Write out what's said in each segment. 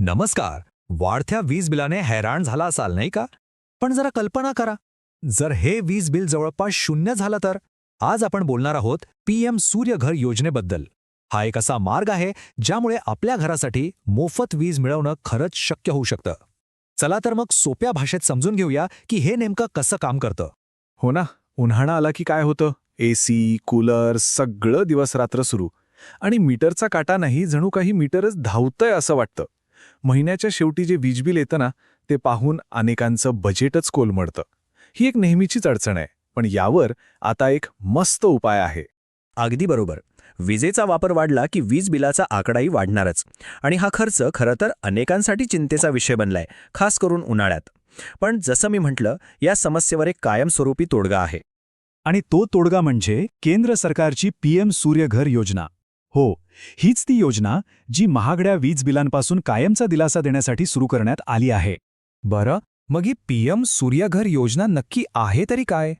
नमस्कार. वाढत्या वीज बिलाने हैराण झाला असाल नाही का? पण जरा कल्पना करा, जर हे वीज बिल जवळपास शून्य झालं तर? आज आपण बोलणार आहोत पीएम सूर्यघर योजनेबद्दल. हा एक असा मार्ग आहे ज्यामुळे आपल्या घरासाठी मोफत वीज मिळवणं खरंच शक्य होऊ शकतं. चला तर मग सोप्या भाषेत समजून घेऊया की हे नेमकं कसं काम करतं. हो ना. उन्हाळा आला की काय होतं, एसी कूलर सगळं दिवस रात्र सुरू. आणि मीटरचा काटा नाही, जणू काही मीटरच धावतंय असं वाटतं. महिन्याच्या शेवटी जे वीज बिल येतं ना, ते पाहून अनेकांचं बजेटच कोलमडतं. ही एक नेहमीचीच अडचण आहे, पण यावर आता एक मस्त उपाय आहे. अगदी बरोबर. विजेचा वापर वाढला की वीज बिलाचा आकडाही वाढणारच. आणि हा खर्च खरं तर अनेकांसाठी चिंतेचा विषय बनलाय, खास करून उन्हाळ्यात. पण जसं मी म्हटलं, या समस्येवर एक कायमस्वरूपी तोडगा आहे. आणि तो तोडगा म्हणजे केंद्र सरकारची पीएम सूर्यघर योजना. हो, हीच ती योजना जी महागड्या वीज बिलांपासून कायमचा दिलासा देण्यासाठी सुरू करण्यात आली आहे. बरं, मग ही पीएम सूर्यघर योजना नक्की आहे तरी काय?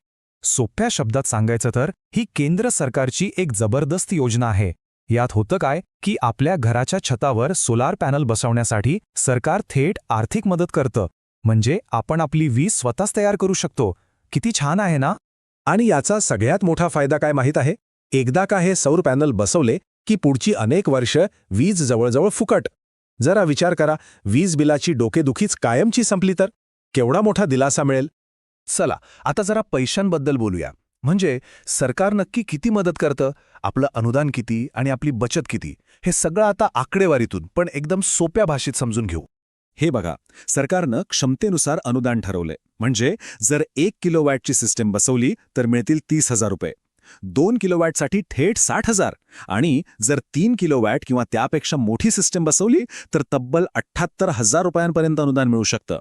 सोप्या शब्दात सांगायचं तर ही केंद्र सरकारची एक जबरदस्त योजना आहे. यात होतं काय की आपल्या घराच्या छतावर सोलार पॅनल बसवण्यासाठी सरकार थेट आर्थिक मदत करतं. म्हणजे आपण आपली वीज स्वतःच तयार करू शकतो. किती छान आहे ना? आणि याचा सगळ्यात मोठा फायदा काय माहीत आहे? एकदा का हे सौर पॅनल बसवले की पुढची अनेक वर्ष वीज जवळजवळ फुकट. जरा विचार करा, वीज बिलाची डोकेदुखीच कायमची संपली तर केवढा मोठा दिलासा मिळेल. चला आता जरा पैशांबद्दल बोलूया. म्हणजे सरकार नक्की किती मदत करतं, आपलं अनुदान किती आणि आपली बचत किती, हे सगळं आता आकडेवारीतून पण एकदम सोप्या भाषेत समजून घेऊ. हे बघा, सरकारनं क्षमतेनुसार अनुदान ठरवलंय. म्हणजे जर 1 किलोवॅटची सिस्टीम बसवली तर मिळतील 30,000 रुपये. 2 किलोवॅटसाठी थेट 60,000. आणि जर 3 किलोवॅट किंवा त्यापेक्षा मोठी सिस्टीम बसवली तर तब्बल 78,000 रुपयांपर्यंत अनुदान मिळू शकतं.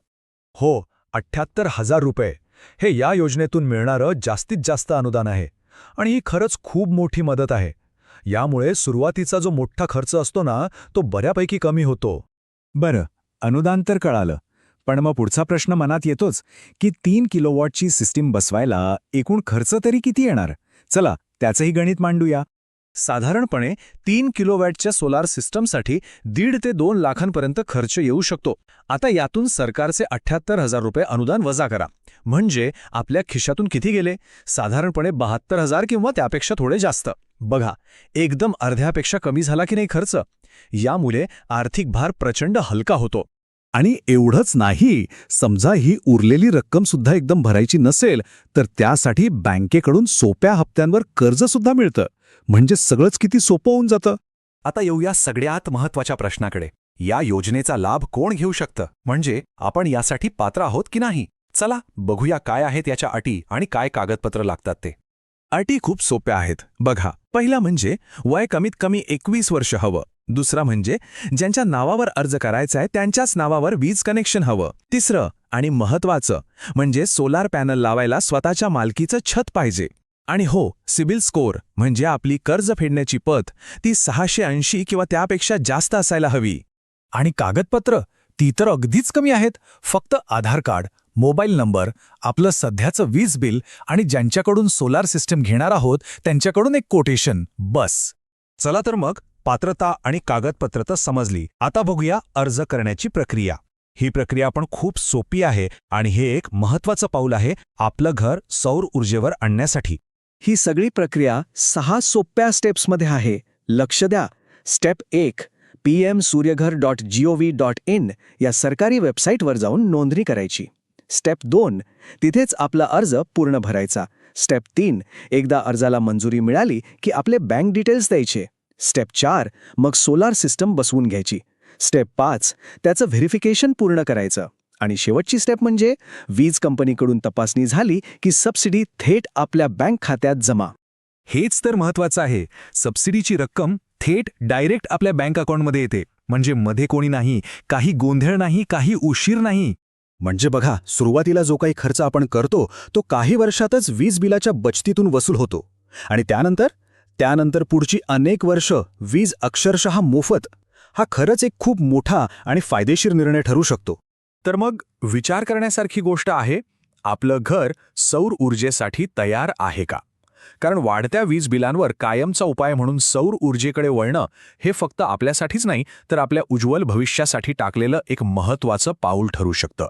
हो, 78,000 रुपये. हे या योजनेतून मिळणारं जास्तीत जास्त अनुदान आहे. आणि ही खरंच खूप मोठी मदत आहे. यामुळे सुरुवातीचा जो मोठा खर्च असतो ना, तो बऱ्यापैकी कमी होतो. बरं, अनुदान तर कळालं. पण मग पुढचा प्रश्न मनात येतोच की 3 किलोवॉटची सिस्टीम बसवायला एकूण खर्च तरी किती येणार? चला, त्याचंही गणित मांडूया. साधारणपणे 3 किलोवॅटच्या सोलार सिस्टमसाठी 1.5 ते 2 लाखांपर्यंत खर्च येऊ शकतो. आता यातून सरकारचे 78,000 रुपये अनुदान वजा करा. म्हणजे आपल्या खिशातून किती गेले? साधारणपणे 72,000 किंवा त्यापेक्षा थोडे जास्त. बघा, एकदम अर्ध्यापेक्षा कमी झाला की नाही खर्च. यामुळे आर्थिक भार प्रचंड हलका होतो. आणि एवढंच नाही, समजा ही उरलेली रक्कम सुद्धा एकदम भरायची नसेल तर त्यासाठी बँकेकडून सोप्या हप्त्यांवर कर्ज सुद्धा मिळतं. म्हणजे सगळंच किती सोपं होऊन जातं. आता येऊया सगळ्यात महत्त्वाच्या प्रश्नाकडे. या योजनेचा लाभ कोण घेऊ शकतं? म्हणजे आपण यासाठी पात्र आहोत की नाही? चला बघूया काय आहेत याच्या अटी आणि काय कागदपत्र लागतात ते. अटी खूप सोप्या आहेत. बघा, पहिला म्हणजे वय कमीत कमी 21 वर्ष हवं. दुसरा म्हणजे ज्यांच्या नावावर अर्ज करायचा आहे त्यांच्याच नावावर वीज कनेक्शन हवं. तिसरं आणि महत्त्वाचं म्हणजे सोलार पॅनल लावायला स्वतःच्या मालकीचं छत पाहिजे. आणि हो, सिबिल स्कोअर म्हणजे आपली कर्ज फेडण्याची पत ती 680 किंवा त्यापेक्षा जास्त असायला हवी. आणि कागदपत्र ती तर अगदीच कमी आहेत. फक्त आधार कार्ड, मोबाईल नंबर, आपलं सध्याचं वीज बिल आणि ज्यांच्याकडून सोलार सिस्टम घेणार आहोत त्यांच्याकडून एक कोटेशन, बस. चला तर मग, पात्रता आणि कागदपत्र तर समजली. आता बघूया अर्ज करण्याची प्रक्रिया. ही प्रक्रिया पण खूप सोपी आहे आणि हे एक महत्त्वाचं पाऊल आहे आपलं घर सौर ऊर्जेवर आणण्यासाठी. ही सगळी प्रक्रिया 6 सोप्या स्टेप्समध्ये आहे. लक्ष द्या. स्टेप 1, pmsuryaghar.gov.in या सरकारी वेबसाईटवर जाऊन नोंदणी करायची. स्टेप 2, तिथेच आपला अर्ज पूर्ण भरायचा. स्टेप 3, एकदा अर्जाला मंजुरी मिळाली की आपले बँक डिटेल्स द्यायचे. स्टेप 4, मग सोलार सिस्टम बसवून घ्यायची. स्टेप 5, त्याचं व्हेरिफिकेशन पूर्ण करायचं. आणि शेवटची स्टेप म्हणजे वीज कंपनीकडून तपासणी झाली की सबसिडी थेट आपल्या बँक खात्यात जमा. हेच तर महत्त्वाचं आहे. सबसिडीची रक्कम थेट डायरेक्ट आपल्या बँक अकाउंटमध्ये येते. म्हणजे मध्ये कोणी नाही, काही गोंधळ नाही, काही उशीर नाही. म्हणजे बघा, सुरुवातीला जो काही खर्च आपण करतो तो काही वर्षातच वीज बिलाच्या बचतीतून वसूल होतो. आणि त्यानंतर पुढची अनेक वर्ष वीज अक्षरशः मोफत. हा खरंच एक खूप मोठा आणि फायदेशीर निर्णय ठरू शकतो. तर मग विचार करण्यासारखी गोष्ट आहे, आपलं घर सौर ऊर्जेसाठी तयार आहे का? कारण वाढत्या वीज बिलांवर कायमचा उपाय म्हणून सौर ऊर्जेकडे वळणं हे फक्त आपल्यासाठीच नाही तर आपल्या उज्ज्वल भविष्यासाठी टाकलेलं एक महत्त्वाचं पाऊल ठरू शकतं.